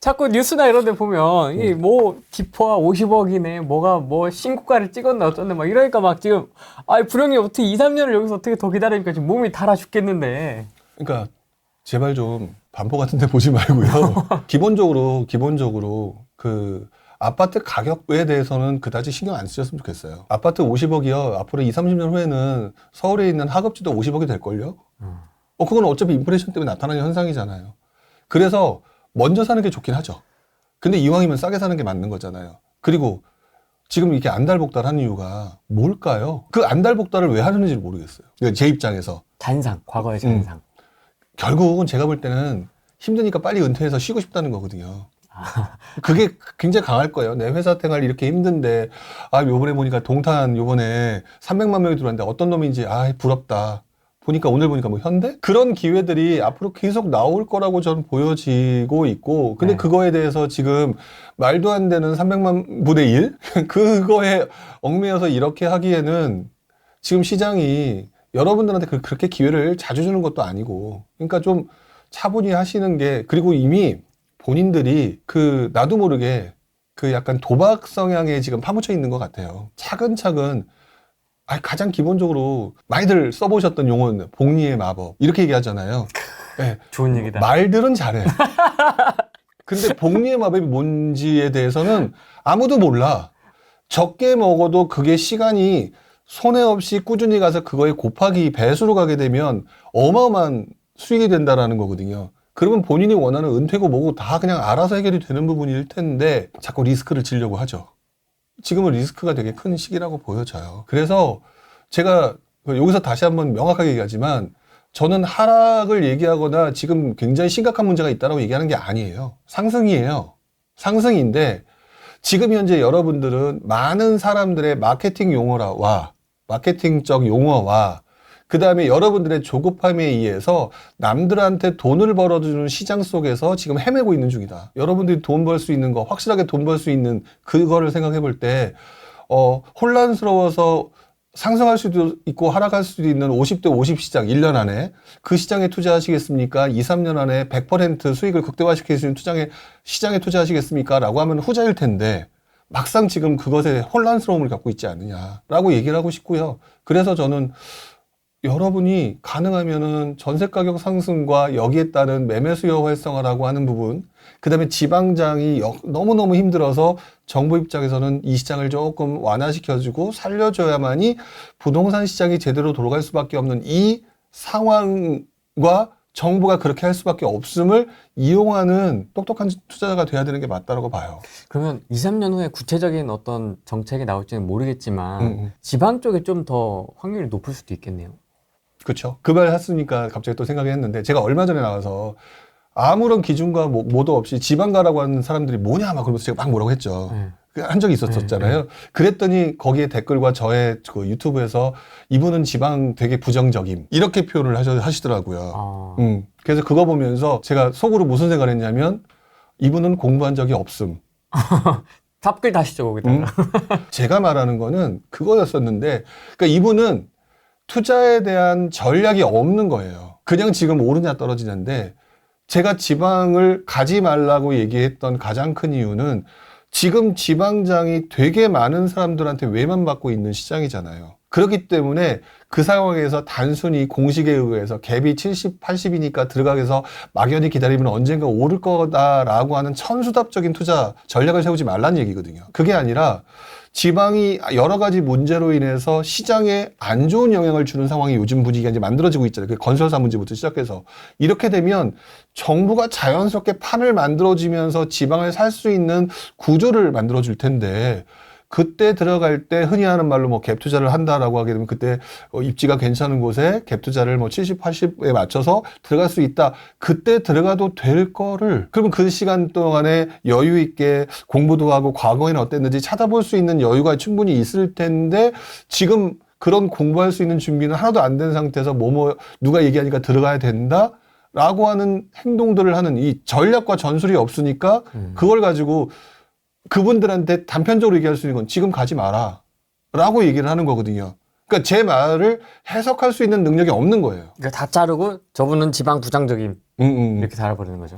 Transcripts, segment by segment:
자꾸 뉴스나 이런 데 보면 이 뭐 기포가 50억이네 뭐가 뭐 신고가를 찍었나 어쩐데 막 이러니까 막 지금 아 불행이 어떻게 2, 3년을 여기서 어떻게 더 기다리니까 지금 몸이 달아 죽겠는데. 그러니까 제발 좀 반포 같은 데 보지 말고요. 기본적으로 그 아파트 가격에 대해서는 그다지 신경 안 쓰셨으면 좋겠어요. 아파트 50억이요. 앞으로 2, 30년 후에는 서울에 있는 하급지도 50억이 될걸요? 그건 어차피 인플레이션 때문에 나타나는 현상이잖아요. 그래서 먼저 사는 게 좋긴 하죠. 근데 이왕이면 싸게 사는 게 맞는 거잖아요. 그리고 지금 이렇게 안달복달한 이유가 뭘까요? 그 안달복달을 왜 하는지 모르겠어요. 제 입장에서. 잔상, 과거의 잔상. 결국은 제가 볼 때는 힘드니까 빨리 은퇴해서 쉬고 싶다는 거거든요. 그게 굉장히 강할 거예요. 내 회사 생활 이렇게 힘든데, 요번에 보니까 동탄 요번에 300만 명이 들어왔는데 어떤 놈인지, 부럽다. 오늘 보니까 뭐 현대? 그런 기회들이 앞으로 계속 나올 거라고 저는 보여지고 있고, 근데 그거에 대해서 지금 말도 안 되는 300만 분의 1? 그거에 얽매여서 이렇게 하기에는 지금 시장이 여러분들한테 그렇게 기회를 자주 주는 것도 아니고, 그러니까 좀 차분히 하시는 게, 그리고 이미 본인들이 나도 모르게 약간 도박 성향에 지금 파묻혀 있는 것 같아요. 차근차근, 가장 기본적으로 많이들 써보셨던 용어는 복리의 마법. 이렇게 얘기하잖아요. 네. 좋은 얘기다. 말들은 잘해. 근데 복리의 마법이 뭔지에 대해서는 아무도 몰라. 적게 먹어도 그게 시간이 손해 없이 꾸준히 가서 그거에 곱하기 배수로 가게 되면 어마어마한 수익이 된다라는 거거든요. 그러면 본인이 원하는 은퇴고 뭐고 다 그냥 알아서 해결이 되는 부분일 텐데 자꾸 리스크를 지려고 하죠. 지금은 리스크가 되게 큰 시기라고 보여져요. 그래서 제가 여기서 다시 한번 명확하게 얘기하지만 저는 하락을 얘기하거나 지금 굉장히 심각한 문제가 있다고 얘기하는 게 아니에요. 상승이에요. 상승인데 지금 현재 여러분들은 많은 사람들의 마케팅적 용어와 그 다음에 여러분들의 조급함에 의해서 남들한테 돈을 벌어주는 시장 속에서 지금 헤매고 있는 중이다. 여러분들이 돈 벌 수 있는 거, 확실하게 돈 벌 수 있는 그거를 생각해 볼 때, 혼란스러워서 상승할 수도 있고 하락할 수도 있는 50대 50 시장 1년 안에 그 시장에 투자하시겠습니까? 2, 3년 안에 100% 수익을 극대화시킬 수 있는 시장에 투자하시겠습니까? 라고 하면 후자일 텐데, 막상 지금 그것에 혼란스러움을 갖고 있지 않느냐라고 얘기를 하고 싶고요. 그래서 저는 여러분이 가능하면은 전세 가격 상승과 여기에 따른 매매 수요 활성화라고 하는 부분, 그 다음에 지방장이 너무너무 힘들어서 정부 입장에서는 이 시장을 조금 완화시켜주고 살려줘야만이 부동산 시장이 제대로 돌아갈 수밖에 없는 이 상황과 정부가 그렇게 할 수밖에 없음을 이용하는 똑똑한 투자자가 돼야 되는 게 맞다고 봐요. 그러면 2, 3년 후에 구체적인 어떤 정책이 나올지는 모르겠지만 지방 쪽에 좀 더 확률이 높을 수도 있겠네요. 그렇죠. 그 말 했으니까 갑자기 또 생각이 했는데 제가 얼마 전에 나와서 아무런 기준과 뭐도 없이 지방 가라고 하는 사람들이 뭐냐 막 그러면서 제가 막 뭐라고 했죠. 한 적이 있었잖아요. 그랬더니 거기에 댓글과 저의 그 유튜브에서 이분은 지방 되게 부정적임 이렇게 표현을 하시더라고요. 그래서 그거 보면서 제가 속으로 무슨 생각을 했냐면 이분은 공부한 적이 없음. 답글 다시죠 거기다가. 제가 말하는 거는 그거였었는데 그러니까 이분은 투자에 대한 전략이 없는 거예요. 그냥 지금 오르냐 떨어지는데 제가 지방을 가지 말라고 얘기했던 가장 큰 이유는 지금 지방장이 되게 많은 사람들한테 외면받고 있는 시장이잖아요. 그렇기 때문에 그 상황에서 단순히 공식에 의해서 갭이 70, 80이니까 들어가서 막연히 기다리면 언젠가 오를 거다라고 하는 천수답적인 투자 전략을 세우지 말라는 얘기거든요. 그게 아니라 지방이 여러 가지 문제로 인해서 시장에 안 좋은 영향을 주는 상황이 요즘 분위기가 이제 만들어지고 있잖아요. 그 건설사 문제부터 시작해서. 이렇게 되면 정부가 자연스럽게 판을 만들어주면서 지방을 살 수 있는 구조를 만들어줄 텐데, 그때 들어갈 때 흔히 하는 말로 뭐 갭 투자를 한다라고 하게 되면 그때 입지가 괜찮은 곳에 갭 투자를 뭐 70, 80에 맞춰서 들어갈 수 있다. 그때 들어가도 될 거를 그러면 그 시간 동안에 여유 있게 공부도 하고 과거에는 어땠는지 찾아볼 수 있는 여유가 충분히 있을 텐데 지금 그런 공부할 수 있는 준비는 하나도 안 된 상태에서 누가 얘기하니까 들어가야 된다. 라고 하는 행동들을 하는 이 전략과 전술이 없으니까 그걸 가지고 그분들한테 단편적으로 얘기할 수 있는 건 지금 가지 마라 라고 얘기를 하는 거거든요. 그러니까 제 말을 해석할 수 있는 능력이 없는 거예요. 그러니까 다 자르고 저분은 지방 부정적임 이렇게 달아버리는 거죠.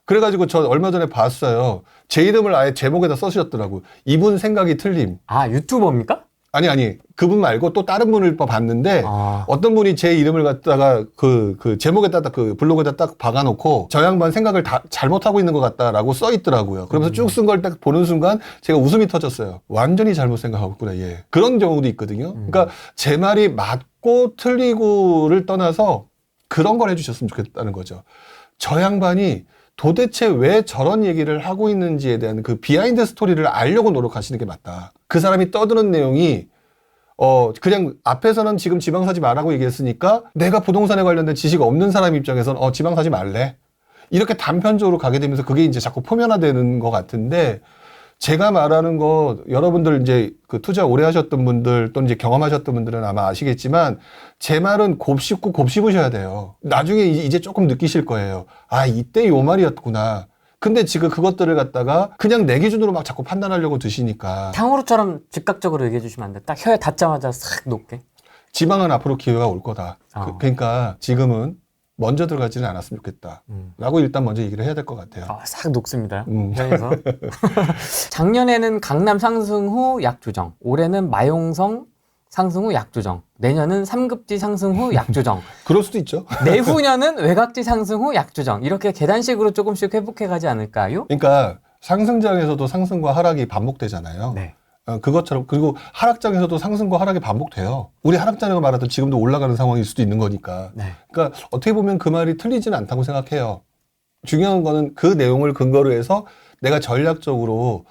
그래가지고 저 얼마 전에 봤어요. 제 이름을 아예 제목에다 써주셨더라고. 이분 생각이 틀림. 아, 유튜버입니까? 아니. 그분 말고 또 다른 분을 봤는데, 아. 어떤 분이 제 이름을 갖다가 그 제목에다 그 블로그에다 딱 박아놓고, 저 양반 생각을 다 잘못하고 있는 것 같다라고 써 있더라고요. 그러면서 쭉 쓴 걸 딱 보는 순간 제가 웃음이 터졌어요. 완전히 잘못 생각하고 있구나, 얘. 그런 경우도 있거든요. 그러니까 제 말이 맞고 틀리고를 떠나서 그런 걸 해주셨으면 좋겠다는 거죠. 저 양반이 도대체 왜 저런 얘기를 하고 있는지에 대한 그 비하인드 스토리를 알려고 노력하시는 게 맞다. 그 사람이 떠드는 내용이 그냥 앞에서는 지금 지방 사지 말라고 얘기했으니까 내가 부동산에 관련된 지식 없는 사람 입장에서는 지방 사지 말래. 이렇게 단편적으로 가게 되면서 그게 이제 자꾸 표면화되는 것 같은데, 제가 말하는 거 여러분들 이제 그 투자 오래 하셨던 분들 또는 이제 경험하셨던 분들은 아마 아시겠지만, 제 말은 곱씹고 곱씹으셔야 돼요. 나중에 이제 조금 느끼실 거예요. 아, 이때 요 말이었구나. 근데 지금 그것들을 갖다가 그냥 내 기준으로 막 자꾸 판단하려고 드시니까. 탕후루처럼 즉각적으로 얘기해 주시면 안 돼. 딱 혀에 닿자마자 싹 녹게. 지방은 앞으로 기회가 올 거다. 그러니까 지금은 먼저 들어가지는 않았으면 좋겠다. 라고 일단 먼저 얘기를 해야 될 것 같아요. 싹 녹습니다. 혀에서. 작년에는 강남 상승 후 약조정, 올해는 마용성 상승 후 약조정, 내년은 3급지 상승 후 약조정, 그럴 수도 있죠. 내후년은 외곽지 상승 후 약조정. 이렇게 계단식으로 조금씩 회복해 가지 않을까요? 그러니까 상승장에서도 상승과 하락이 반복되잖아요. 네. 그것처럼, 그리고 하락장에서도 상승과 하락이 반복돼요. 우리 하락장에서 말하던 지금도 올라가는 상황일 수도 있는 거니까. 네. 그러니까 어떻게 보면 그 말이 틀리지는 않다고 생각해요. 중요한 거는 그 내용을 근거로 해서 내가 전략적으로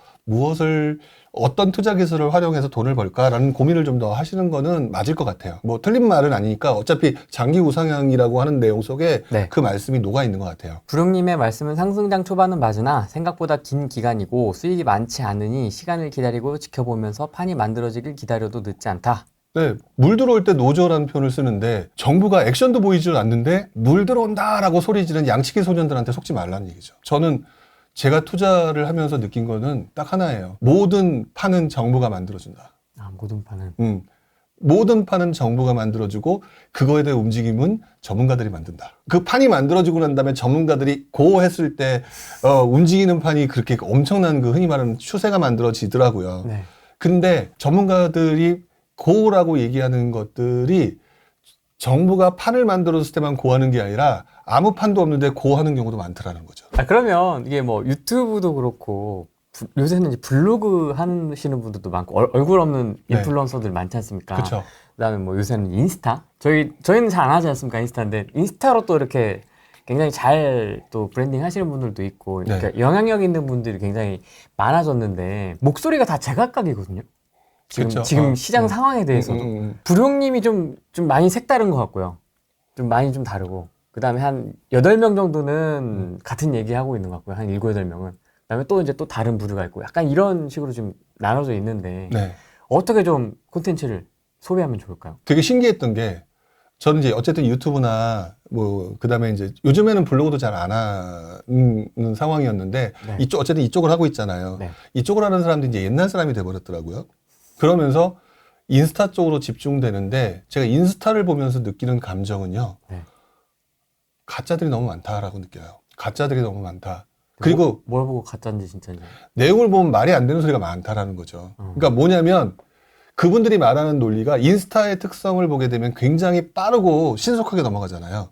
어떤 투자 기술을 활용해서 돈을 벌까라는 고민을 좀 더 하시는 거는 맞을 것 같아요. 뭐 틀린 말은 아니니까 어차피 장기 우상향이라고 하는 내용 속에 네. 그 말씀이 녹아 있는 것 같아요. 부룡님의 말씀은 상승장 초반은 맞으나 생각보다 긴 기간이고 수익이 많지 않으니 시간을 기다리고 지켜보면서 판이 만들어지길 기다려도 늦지 않다. 네, 물 들어올 때 노저라는 표현을 쓰는데, 정부가 액션도 보이질 않는데 물 들어온다라고 소리 지르는 양치기 소년들한테 속지 말라는 얘기죠. 저는 제가 투자를 하면서 느낀 거는 딱 하나예요. 모든 판은 정부가 만들어준다. 모든 판은. 모든 판은 정부가 만들어주고 그거에 대한 움직임은 전문가들이 만든다. 그 판이 만들어지고 난 다음에 전문가들이 고 했을 때 움직이는 판이 그렇게 엄청난 그 흔히 말하는 추세가 만들어지더라고요. 네. 근데 전문가들이 고라고 얘기하는 것들이 정부가 판을 만들었을 때만 고하는 게 아니라 아무 판도 없는데 고하는 경우도 많더라는 거죠. 그러면 이게 뭐 유튜브도 그렇고 요새는 이제 블로그 하시는 분들도 많고 얼굴 없는 인플루언서들 많지 않습니까? 그렇죠. 그다음에 뭐 요새는 인스타. 저희는 잘 안 하지 않습니까? 인스타인데 인스타로 또 이렇게 굉장히 잘 또 브랜딩 하시는 분들도 있고, 그러니까 영향력 있는 분들이 굉장히 많아졌는데 목소리가 다 제각각이거든요. 지금 시장 상황에 대해서도 부룡님이 좀 많이 색다른 것 같고요. 좀 많이 좀 다르고, 그 다음에 한 8명 정도는 같은 얘기 하고 있는 것 같고요. 한 7, 8명은. 그 다음에 또 이제 또 다른 부류가 있고, 약간 이런 식으로 좀 나눠져 있는데, 어떻게 좀 콘텐츠를 소비하면 좋을까요? 되게 신기했던 게, 저는 이제 어쨌든 유튜브나 그 다음에 이제 요즘에는 블로그도 잘 안 하는 상황이었는데, 어쨌든 이쪽을 하고 있잖아요. 이쪽을 하는 사람들이 이제 옛날 사람이 돼버렸더라고요. 그러면서 인스타 쪽으로 집중되는데, 제가 인스타를 보면서 느끼는 감정은요, 가짜들이 너무 많다라고 느껴요. 가짜들이 너무 많다. 그리고 뭘 보고 가짜인지 진짜인지 내용을 보면 말이 안 되는 소리가 많다라는 거죠. 그러니까 뭐냐면 그분들이 말하는 논리가 인스타의 특성을 보게 되면 굉장히 빠르고 신속하게 넘어가잖아요.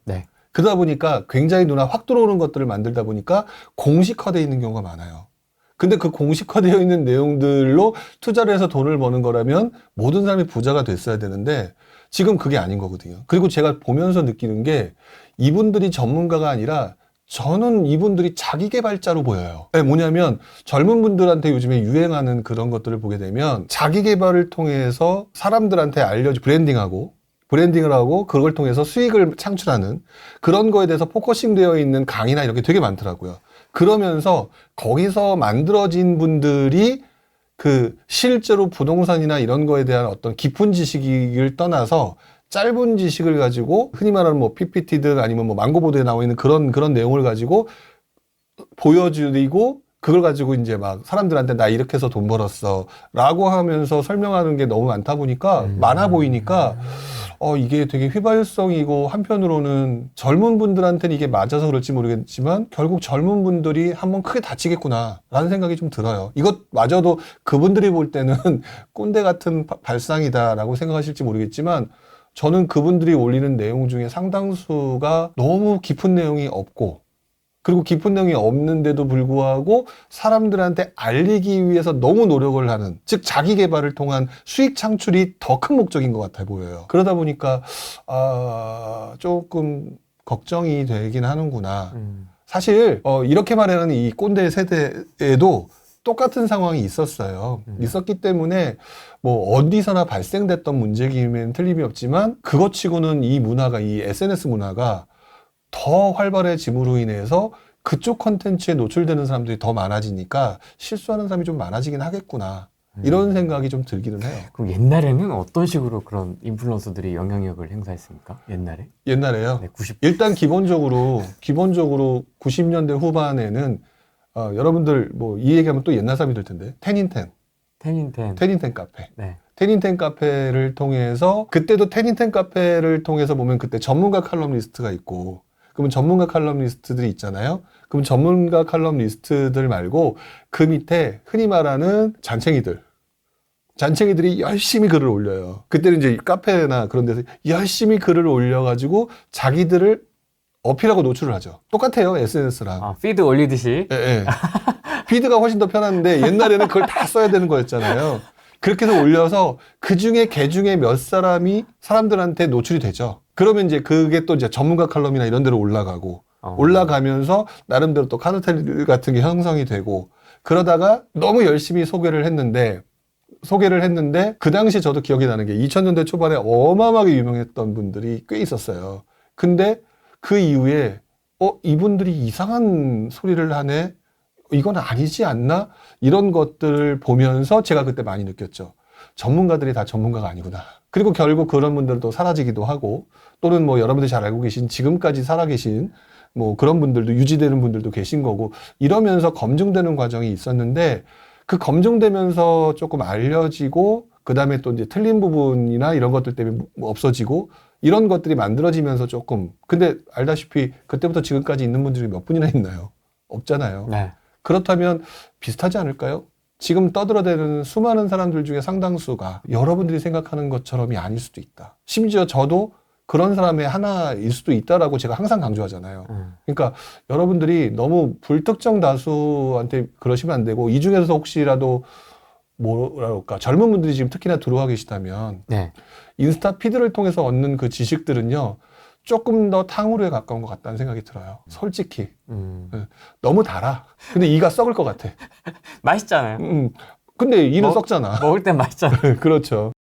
그러다 보니까 굉장히 눈에 확 들어오는 것들을 만들다 보니까 공식화되어 있는 경우가 많아요. 근데 그 공식화되어 있는 내용들로 투자를 해서 돈을 버는 거라면 모든 사람이 부자가 됐어야 되는데 지금 그게 아닌 거거든요. 그리고 제가 보면서 느끼는 게 이분들이 전문가가 아니라 저는 이분들이 자기 개발자로 보여요. 뭐냐면 젊은 분들한테 요즘에 유행하는 그런 것들을 보게 되면 자기 개발을 통해서 사람들한테 브랜딩을 하고 그걸 통해서 수익을 창출하는 그런 거에 대해서 포커싱 되어 있는 강의나 이런 게 되게 많더라고요. 그러면서 거기서 만들어진 분들이 그 실제로 부동산이나 이런 거에 대한 어떤 깊은 지식을 떠나서 짧은 지식을 가지고 흔히 말하는 뭐 PPT든 아니면 뭐 망고보드에 나와 있는 그런 내용을 가지고 보여드리고 그걸 가지고 이제 막 사람들한테 나 이렇게 해서 돈 벌었어 라고 하면서 설명하는 게 너무 많다 보니까 많아 보이니까 이게 되게 휘발성이고 한편으로는 젊은 분들한테는 이게 맞아서 그럴지 모르겠지만 결국 젊은 분들이 한번 크게 다치겠구나라는 생각이 좀 들어요. 이것마저도 그분들이 볼 때는 꼰대 같은 발상이다라고 생각하실지 모르겠지만 저는 그분들이 올리는 내용 중에 상당수가 너무 깊은 내용이 없고 그리고 깊은 내용이 없는데도 불구하고 사람들한테 알리기 위해서 너무 노력을 하는, 즉 자기 개발을 통한 수익 창출이 더 큰 목적인 것 같아 보여요. 그러다 보니까 조금 걱정이 되긴 하는구나. 사실 이렇게 말하는 이 꼰대 세대에도 똑같은 상황이 있었어요. 있었기 때문에 뭐 어디서나 발생됐던 문제임에는 틀림이 없지만 그것 치고는 이 문화가, 이 SNS 문화가 더 활발해짐으로 인해서 그쪽 컨텐츠에 노출되는 사람들이 더 많아지니까 실수하는 사람이 좀 많아지긴 하겠구나. 이런 생각이 좀 들기는 해요. 그럼 옛날에는 어떤 식으로 그런 인플루언서들이 영향력을 행사했습니까? 옛날에? 옛날에요? 네, 일단 기본적으로 90년대 후반에는 여러분들 뭐 이 얘기하면 또 옛날 사람이 될 텐데 테닌텐 카페. 네. 테닌텐 카페를 통해서 그때도 테닌텐 카페를 통해서 보면 그때 전문가 칼럼니스트가 있고 그러면 전문가 칼럼니스트들이 있잖아요. 그럼 전문가 칼럼니스트들 말고 그 밑에 흔히 말하는 잔챙이들이 열심히 글을 올려요. 그때는 이제 카페나 그런 데서 열심히 글을 올려가지고 자기들을 어필하고 노출을 하죠. 똑같아요, SNS랑. 피드 올리듯이. 예, 예. 피드가 훨씬 더 편한데 옛날에는 그걸 다 써야 되는 거였잖아요. 그렇게 해서 올려서 그 중에 개 중에 몇 사람이 사람들한테 노출이 되죠. 그러면 이제 그게 또 이제 전문가 칼럼이나 이런 데로 올라가고 올라가면서 나름대로 또 카르텔 같은 게 형성이 되고 그러다가 너무 열심히 소개를 했는데 그 당시에 저도 기억이 나는 게 2000년대 초반에 어마어마하게 유명했던 분들이 꽤 있었어요. 근데 그 이후에 이분들이 이상한 소리를 하네? 이건 아니지 않나? 이런 것들을 보면서 제가 그때 많이 느꼈죠. 전문가들이 다 전문가가 아니구나. 그리고 결국 그런 분들도 사라지기도 하고 또는 뭐 여러분들이 잘 알고 계신 지금까지 살아계신 뭐 그런 분들도 유지되는 분들도 계신 거고 이러면서 검증되는 과정이 있었는데 그 검증되면서 조금 알려지고 그 다음에 또 이제 틀린 부분이나 이런 것들 때문에 없어지고 이런 것들이 만들어지면서 조금 근데 알다시피 그때부터 지금까지 있는 분들이 몇 분이나 있나요? 없잖아요. 네. 그렇다면 비슷하지 않을까요? 지금 떠들어대는 수많은 사람들 중에 상당수가 여러분들이 생각하는 것처럼이 아닐 수도 있다. 심지어 저도 그런 사람의 하나일 수도 있다라고 제가 항상 강조하잖아요. 그러니까 여러분들이 너무 불특정 다수한테 그러시면 안 되고 이 중에서 혹시라도 뭐랄까 젊은 분들이 지금 특히나 들어와 계시다면 네. 인스타 피드를 통해서 얻는 그 지식들은요. 조금 더 탕후루에 가까운 것 같다는 생각이 들어요. 솔직히. 너무 달아. 근데 이가 썩을 것 같아. 맛있잖아요. 근데 이는 썩잖아. 먹을 땐 맛있잖아요. 그렇죠.